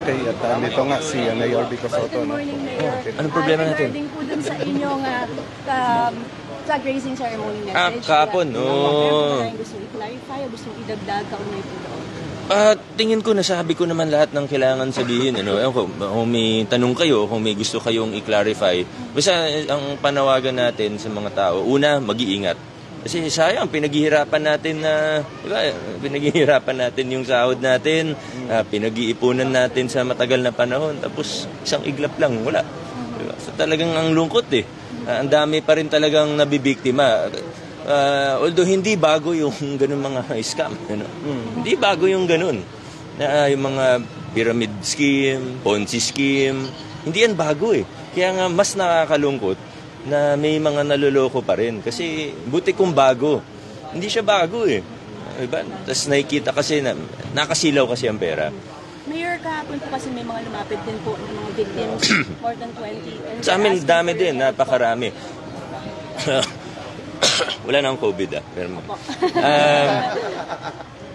okay at nito nga si Mayor Vico Sotto. Good morning, Mayor. Anong problema natin? Regarding po dun sa inyong flag raising ceremony message. Kahapon, Meron ba gusto i-clarify o gusto idagdag kaunay po doon? Tingin ko, nasabi ko naman lahat ng kailangan sabihin. Kung may tanong kayo, kung may gusto kayong i-clarify, basta ang panawagan natin sa mga tao, una, mag-iingat. Kasi sayang, pinaghihirapan natin diba? Pinaghihirapan natin yung sahod natin, pinag-iipunan natin sa matagal na panahon, tapos isang iglap lang, wala. Diba? So talagang ang lungkot ang dami pa rin talagang nabibiktima. Although hindi bago yung ganun mga scam. Hindi bago yung ganun. Yung mga pyramid scheme, Ponzi scheme, hindi yan bago Kaya nga mas nakakalungkot na may mga naloloko pa rin. Kasi buti kung bago. Hindi siya bago Diba? Tapos nakikita kasi na nakasilaw kasi ang pera. Mayor, kahapon po kasi may mga lumapit din po ng mga victims, more than 20. Sa amin, dami din, napakarami. Wala na akong COVID pero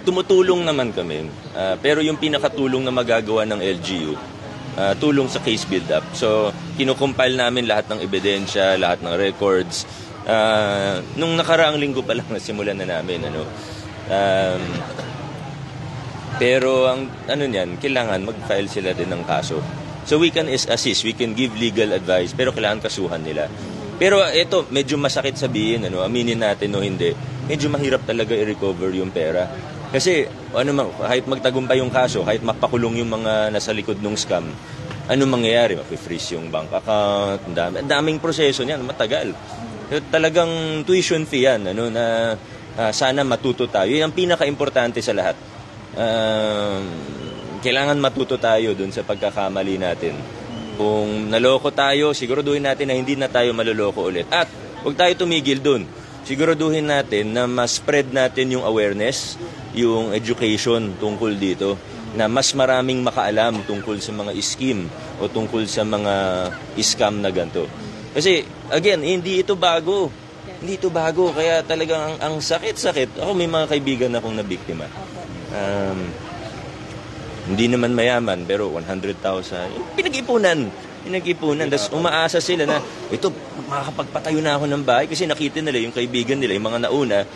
tumutulong naman kami. Pero yung pinakatulong na magagawa ng LGU, tulong sa case build-up. So, kinukompile namin lahat ng ebidensya, lahat ng records. Nung nakaraang linggo pa lang nasimulan na namin. Pero ang niyan, kailangan mag-file sila din ng kaso. So we can assist, we can give legal advice, pero kailangan kasuhan nila. Pero ito, medyo masakit sabihin, aminin natin o hindi, medyo mahirap talaga i-recover yung pera. Kasi, kahit magtagumpay yung kaso, kahit mapakulong yung mga nasa likod ng scam, mangyayari? Mapi-freeze yung bank account, ang daming proseso niyan, matagal. Talagang tuition fee yan, na sana matuto tayo. Yan ang pinaka-importante sa lahat. Kailangan matuto tayo dun sa pagkakamali natin. Kung naloko tayo, siguraduhin natin na hindi na tayo maloloko ulit. At huwag tayo tumigil dun. Siguraduhin natin na mas spread natin yung awareness, yung education tungkol dito, na mas maraming makaalam tungkol sa mga scheme o tungkol sa mga scam na ganito. Kasi, again, hindi ito bago. Hindi ito bago. Kaya talagang ang sakit-sakit. Ako may mga kaibigan akong nabiktima. Hindi naman mayaman, pero 100,000. Pinag-ipunan. Tapos umaasa sila na, ito, makakapagpatayo na ako ng bahay kasi nakita nila yung kaibigan nila, yung mga nauna,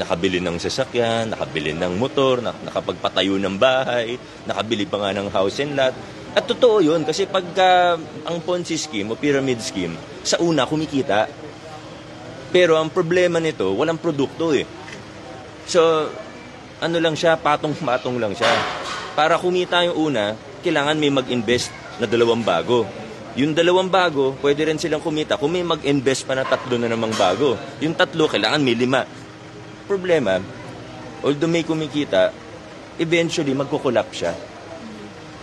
nakabili ng sasakyan, nakabili ng motor, nakapagpatayo ng bahay, nakabili pa nga ng house and lot. At totoo yun, kasi pagka ang Ponzi scheme o pyramid scheme, sa una kumikita. Pero ang problema nito, walang produkto So, lang siya, patong-patong lang siya. Para kumita yung una, kailangan may mag-invest na 2 bago. Yung 2 bago, pwede rin silang kumita kung may mag-invest pa na 3 na namang bago. Yung 3, kailangan may 5. Problema, although may kumikita, eventually magkukolapse siya.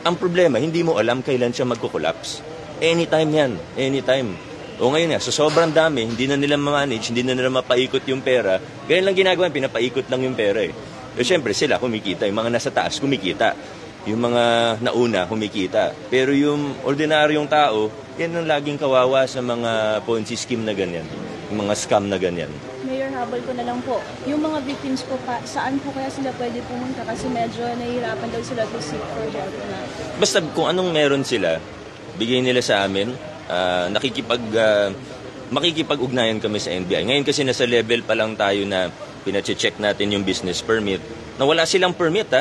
Ang problema, hindi mo alam kailan siya magkukolapse. Anytime yan, anytime. O ngayon so sobrang dami, hindi na nila ma-manage, hindi na nila mapaikot yung pera. Ganyan lang ginagawa, pinapaikot lang yung pera So, syempre, sila kumikita. Yung mga nasa taas, kumikita. Yung mga nauna, kumikita. Pero yung ordinaryong tao, yan ang laging kawawa sa mga Ponzi scheme na ganyan. Yung mga scam na ganyan. Mayor, habol ko na lang po. Yung mga victims po, saan po kaya sila pwede pumunta? Kasi medyo nahihirapan daw sila to seek for help na. Basta kung anong meron sila, bigay nila sa amin. Makikipag-ugnayan kami sa NBI. Ngayon kasi nasa level pa lang tayo na pinache-check natin yung business permit. Na wala silang permit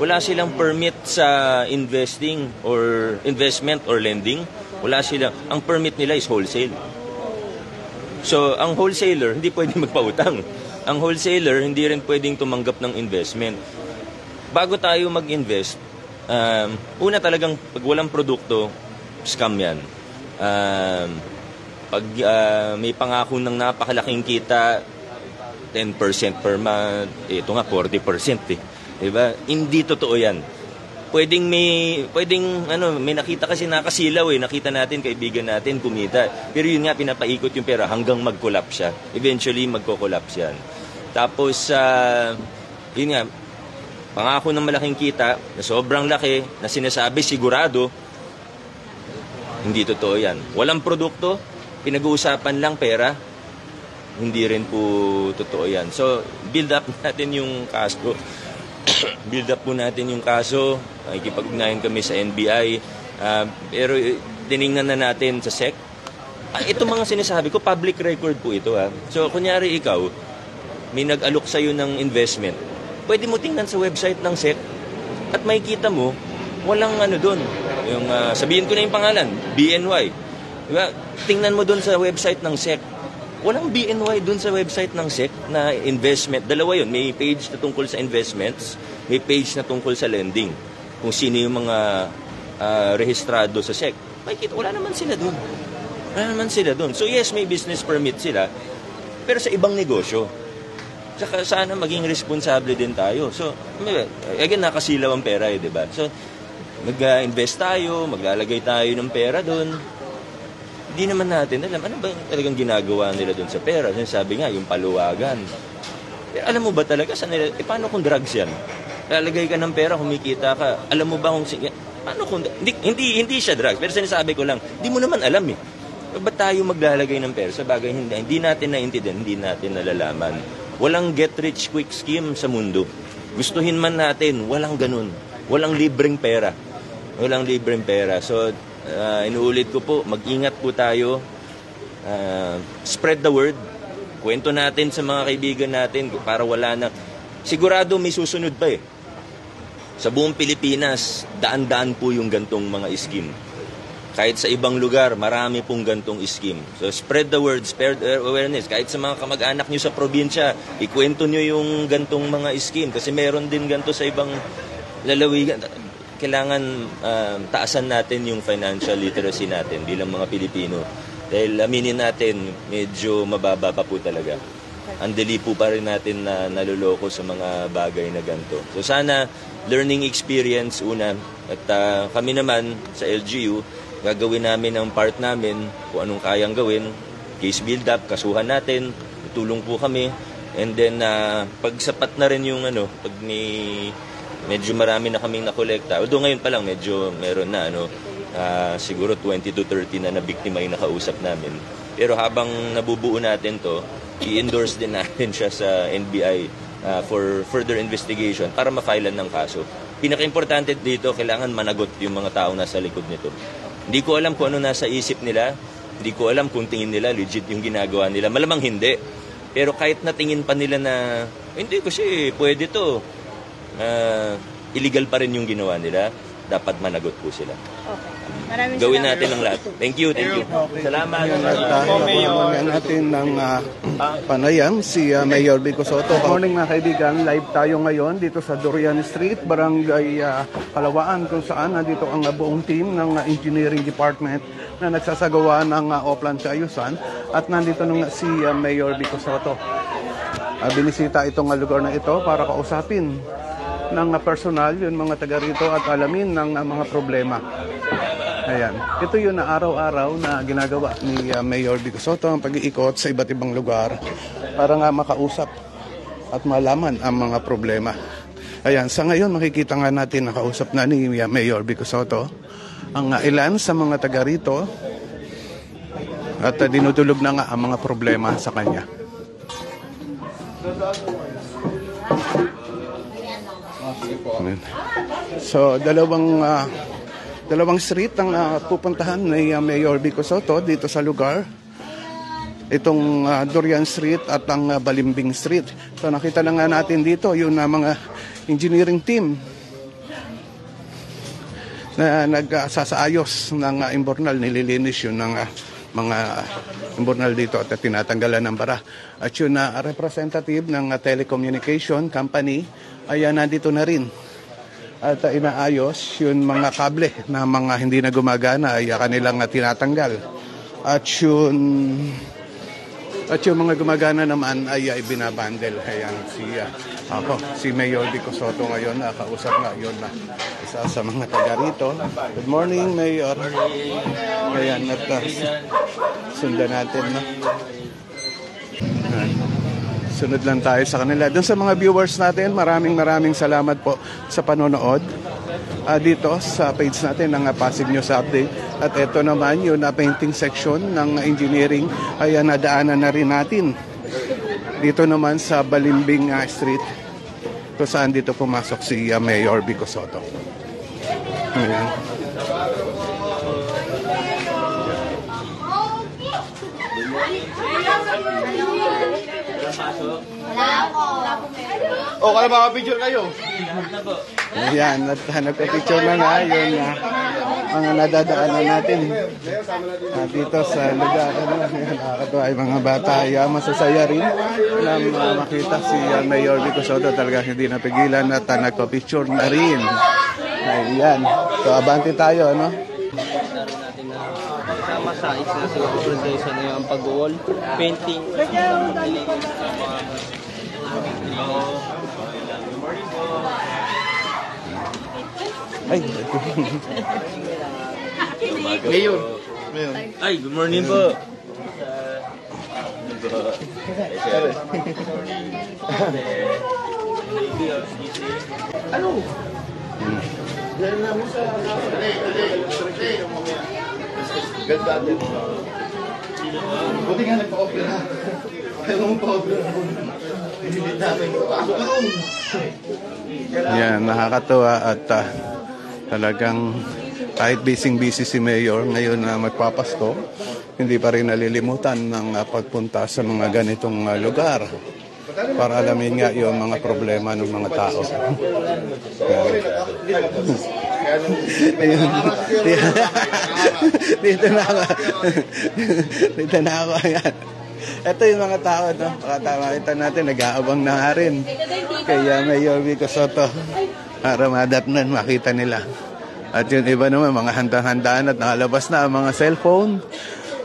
Wala silang permit sa investing or investment or lending. Wala silang. Ang permit nila is wholesale. So, ang wholesaler hindi pwedeng magpautang. Ang wholesaler hindi rin pwedeng tumanggap ng investment. Bago tayo mag-invest, una talagang pag walang produkto, scam yan. Pag may pangako ng napakalaking kita, 10% per month, ito nga 40%. Diba? Hindi totoo yan. May nakita kasi nakasilaw nakita natin, kaibigan natin, kumita. Pero yun nga, pinapaikot yung pera hanggang mag-collapse siya. Eventually, magko-collapse yan. Tapos, yun nga, pangako ng malaking kita, na sobrang laki, na sinasabi sigurado, hindi totoo yan. Walang produkto, pinag-uusapan lang pera, hindi rin po totoo yan. So, build up natin yung kaso. build up po natin yung kaso, ikipag-ugnayan kami sa NBI, pero tiningnan na natin sa SEC. Ito mga sinasabi ko, public record po ito. So, kunyari ikaw, may nag-alok sa'yo ng investment, pwede mo tingnan sa website ng SEC at makikita mo, walang ano doon. Yung, sabihin ko na yung pangalan, BNY. Diba? Tingnan mo doon sa website ng SEC. Walang BNY doon sa website ng SEC na investment. Dalawa yun. May page na tungkol sa investments, may page na tungkol sa lending. Kung sino yung mga rehistrado sa SEC. Makikita, wala naman sila doon. Wala naman sila doon. So yes, may business permit sila, pero sa ibang negosyo. Saka sana maging responsable din tayo. So, again, nakasilaw ang pera di ba? So, mag-invest tayo, maglalagay tayo ng pera doon. Hindi naman natin alam, ano ba yung talagang ginagawa nila doon sa pera? Sabi nga, yung paluwagan. Pero alam mo ba talaga, paano kung drugs yan? Lalagay ka ng pera, kumikita ka. Alam mo ba kung, paano kung, hindi siya drugs, pero sinasabi ko lang, hindi mo naman alam Ba't tayo maglalagay ng pera? Sa bagay, hindi natin naintindihan, hindi natin nalalaman. Walang get-rich-quick scheme sa mundo. Gustuhin man natin, walang ganun. Walang libreng pera. Walang libreng pera. So, inuulit ko po, mag-ingat po tayo. Spread the word. Kwento natin sa mga kaibigan natin para wala na. Sigurado may susunod pa Sa buong Pilipinas, daan-daan po yung gantong mga scheme. Kahit sa ibang lugar, marami pong gantong scheme. So, spread the word, spread awareness. Kahit sa mga kamag-anak nyo sa probinsya, ikwento nyo yung gantong mga scheme. Kasi meron din ganto sa ibang lalawigan. Kailangan taasan natin yung financial literacy natin bilang mga Pilipino. Dahil aminin natin, medyo mababa pa po talaga. Andali po pa rin natin na naluloko sa mga bagay na ganto. So, sana learning experience una. At kami naman sa LGU, gagawin namin ang part namin kung anong kayang gawin, case build up, kasuhan natin, tulong po kami, and then pag sapat na rin yung pag medyo marami na kaming nakolekta, although ngayon pa lang medyo meron na siguro 20 to 30 na biktima yung nakausap namin, pero habang nabubuo natin to, i-endorse din natin siya sa NBI for further investigation para ma-filean ng kaso. Pinaka-importante dito, kailangan managot yung mga tao nasa likod nito. Hindi ko alam kung ano nasa isip nila. Hindi ko alam kung tingin nila legit yung ginagawa nila. Malamang hindi. Pero kahit natingin pa nila na, hindi kasi pwede to. Illegal pa rin yung ginawa nila. Dapat managot po sila. Okay. Maraming Gawin salamat. natin ang lahat. Thank you. Salamat. Nakuha natin ng panayam si Mayor Vico Soto. Good morning mga kaibigan, live tayo ngayon dito sa Durian Street, Barangay Kalawaan, kung saan nandito ang buong team ng Engineering Department na nagsasagawa ng Oplan Kaayusan, at nandito nung si Mayor Vico Soto. Binisita itong lugar na ito para kausapin ng personal yung mga taga rito at alamin ng mga problema. Ayan. Ito yun na araw-araw na ginagawa ni Mayor Vico Soto, ang pag-iikot sa iba't ibang lugar para nga makausap at malaman ang mga problema. Ayan. Sa ngayon, makikita nga natin nakausap na ni Mayor Vico Soto ang ilan sa mga taga rito at dinudulog na nga ang mga problema sa kanya. So, dalawang street ang pupuntahan ni Mayor Vico Soto dito sa lugar. Itong Durian Street at ang Balimbing Street. So, nakita na nga natin dito yung mga engineering team na nagsasaayos ng imbornal, nililinis yun ng mga imbornal dito at tinatanggalan ng bara. At yun na representative ng telecommunication company ay nandito na rin. At inaayos yung mga kable na mga hindi na gumagana ay kanilang tinatanggal. At yung mga gumagana naman ay binabandel. Ayan si Mayor Vico Soto ngayon, kausap nga yun na isa sa mga taga rito. Good morning, Mayor. Ayan, at sundan natin. Sunod lang tayo sa kanila. Doon sa mga viewers natin, maraming salamat po sa panonood dito sa page natin ng Pasig News Update. At ito naman yung painting section ng engineering ay nadaanan na rin natin. Dito naman sa Balimbing Street. kung saan dito pumasok si Mayor Vico Sotto. Ayan. O, kaya makapicture kayo. Ayan, at nagpa-picture na nga yun mga nadadaanan natin dito sa lugar. Nakakatuwa yung mga bata. Masasaya rin na makita si Mayor Vico Sotto. Talaga hindi napigilan at nagpa-picture na rin. Ayan. So, abante tayo, no? Kasama sa isa sa presentation na yung pag-wall, painting. Ay, Mayor. Ay, good morning po. Ganda din. Buti nga nagpa-opera. Ayaw mo pa-opera. Hindi namin pasok na ron. yan, nakakatuwa at talagang kahit busy si Mayor ngayon na magpapasko, hindi pa rin nalilimutan ng pagpunta sa mga ganitong lugar para alamin nga yung mga problema ng mga tao. Ayun. Dito na ako. Dito na ako. Ayan. Ito yung mga tao, no? Makita natin, nag-aabang na nga rin. Kaya Mayor Vico Sotto, para madatnan, makita nila. At yung iba naman, mga handang-handaan at nakalabas na ang mga cellphone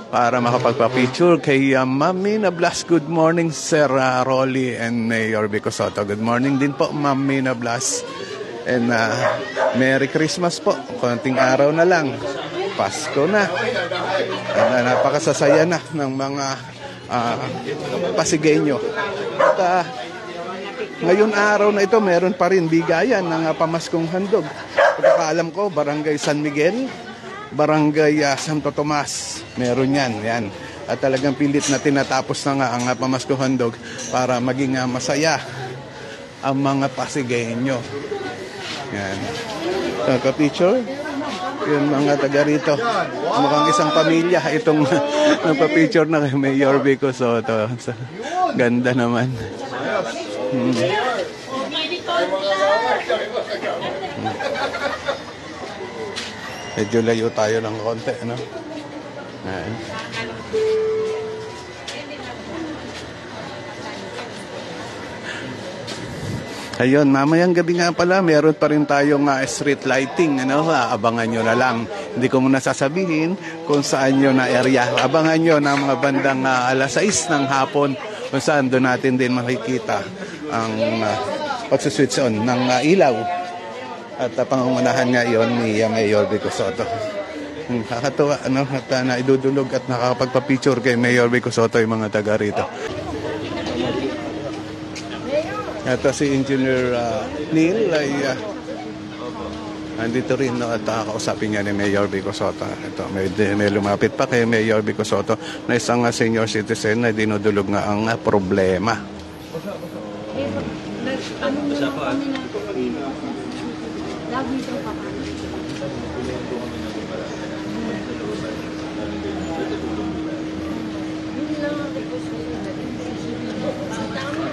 para makapagpa-picture kay Ma'am Mina Blas. Good morning, Sir Rolly and Mayor Vico Sotto. Good morning din po, Ma'am Mina Blas. And Merry Christmas po. Konting araw na lang. Pasko na. At napakasasaya na ng mga Pasigueño. At ngayon araw na ito, meron pa rin bigayan ng pamaskong handog. Pagkakaalam ko, Barangay San Miguel, Barangay Santo Tomas, meron yan. At talagang pilit na tinatapos na nga ang pamaskong handog para maging masaya ang mga Pasigueño. Yan. So, ka-picture, yung mga taga rito. Mukhang isang pamilya itong nagpa-picture na kay Mayor Vico Sotto. So, ganda naman. Medyo layo tayo ng konti, ano? Ayan. Ayun, mamayang gabi nga pala, meron pa rin tayong street lighting. Ano? Abangan nyo na lang. Hindi ko muna sasabihin kung saan nyo na area. Abangan nyo na mga bandang alas 6 ng hapon kung saan doon natin din makikita ang pagsuswitch on ng ilaw. At pangungunahan nga yun ni Mayor Vico Sotto. Kakatuwa, ano? At naidudulog at nakakapagpa-picture kay Mayor Vico Sotto yung mga taga rito. Ito si Engineer Neil ay nandito rin, no, at kausapin niya ni Mayor Vico Sotto. Ito, may lumapit pa kay Mayor Vico Sotto na isang senior citizen na dinudulog nga ang problema.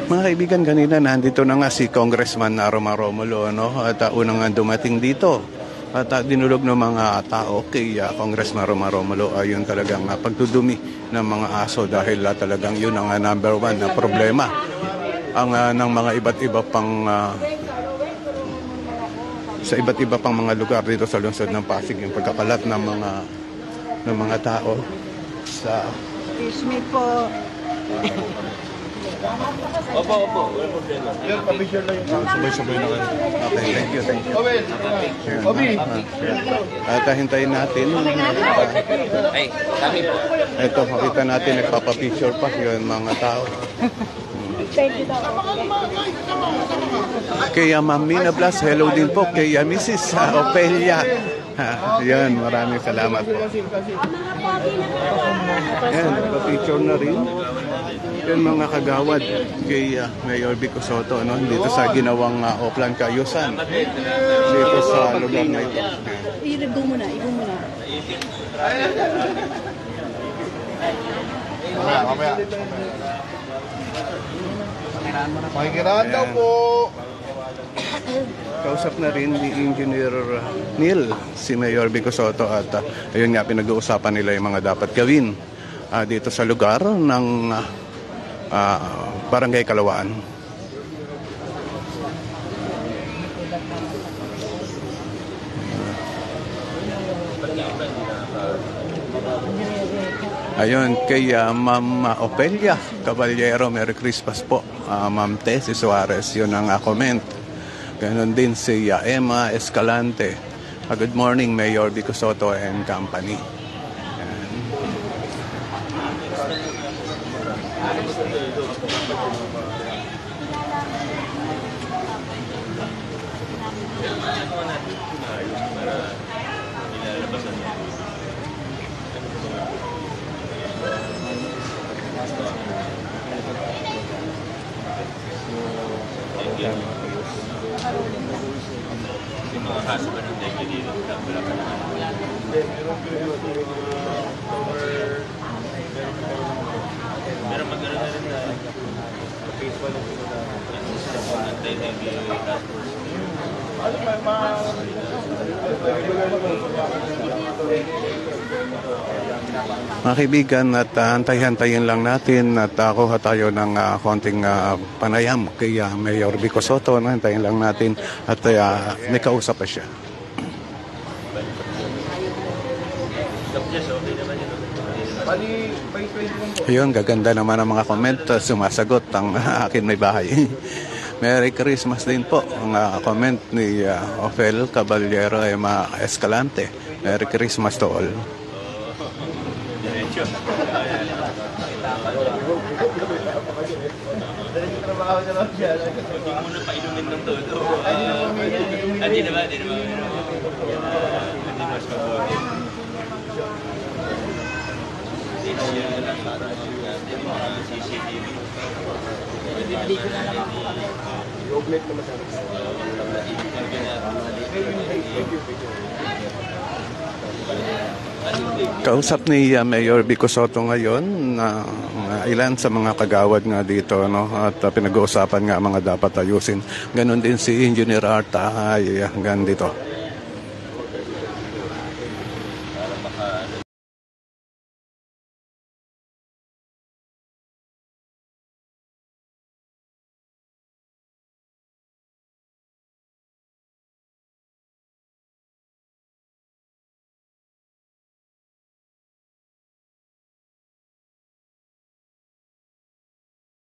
Mga kaibigan, kanina nandito na nga si Congressman Roma Romulo, no? At unang dumating dito. At dinulog ng mga tao kay Congressman Roma Romulo ay yung talagang pagdudumi ng mga aso dahil talagang yun ang number one na problema ng mga iba't iba pang sa iba't iba pang mga lugar dito sa lungsod ng Pasig, yung pagkakalat ng mga tao sa Excuse me po. Opo. Wala problema. Yung picture lang yung sabay-sabay na kayo. Okay, thank you. Obi! At hintayin natin. Ay, kami po. Ito, makita natin, nagpapapicture pa yung mga tao. Kay Ma'am Mina Blas, hello din po. Kay Mrs. Opelia. Yan, maraming salamat po. Yan, nagpapicture na rin. Yan mga kagawad kay Mayor Vico Soto, no? Dito sa ginawang Oplan Kayusan. Dito sa lugar na ito. Ibo muna. Pakikiraan daw po. Kausap na rin ni Engineer Neil si Mayor Vico Soto at ayun nga pinag-uusapan nila yung mga dapat gawin dito sa lugar ng Barangay Kalawaan. Ayun, kay Ma'am Opelia Caballero, Merry Christmas po. Ma'am Tessie Suarez, yun ang comment. Ganon din si Emma Escalante. Good morning, Mayor Vico Soto and company. Ayan. Mga kaibigan, at hantay-hantayin lang natin at kuha tayo ng konting panayam kay Mayor Vico Soto. Hantayin lang natin at may kausap pa siya. Ayun, gaganda naman ang mga comment. Sumasagot ang akin may bahay. Merry Christmas din po. Ang comment ni Ophel Caballero Emma Escalante. Merry Christmas to all. Kausap ni Mayor Vico Soto ngayon na ilan sa mga kagawad nga dito, no? At pinag-uusapan nga mga dapat ayusin. Ganon din si Engineer Arta ay ganito.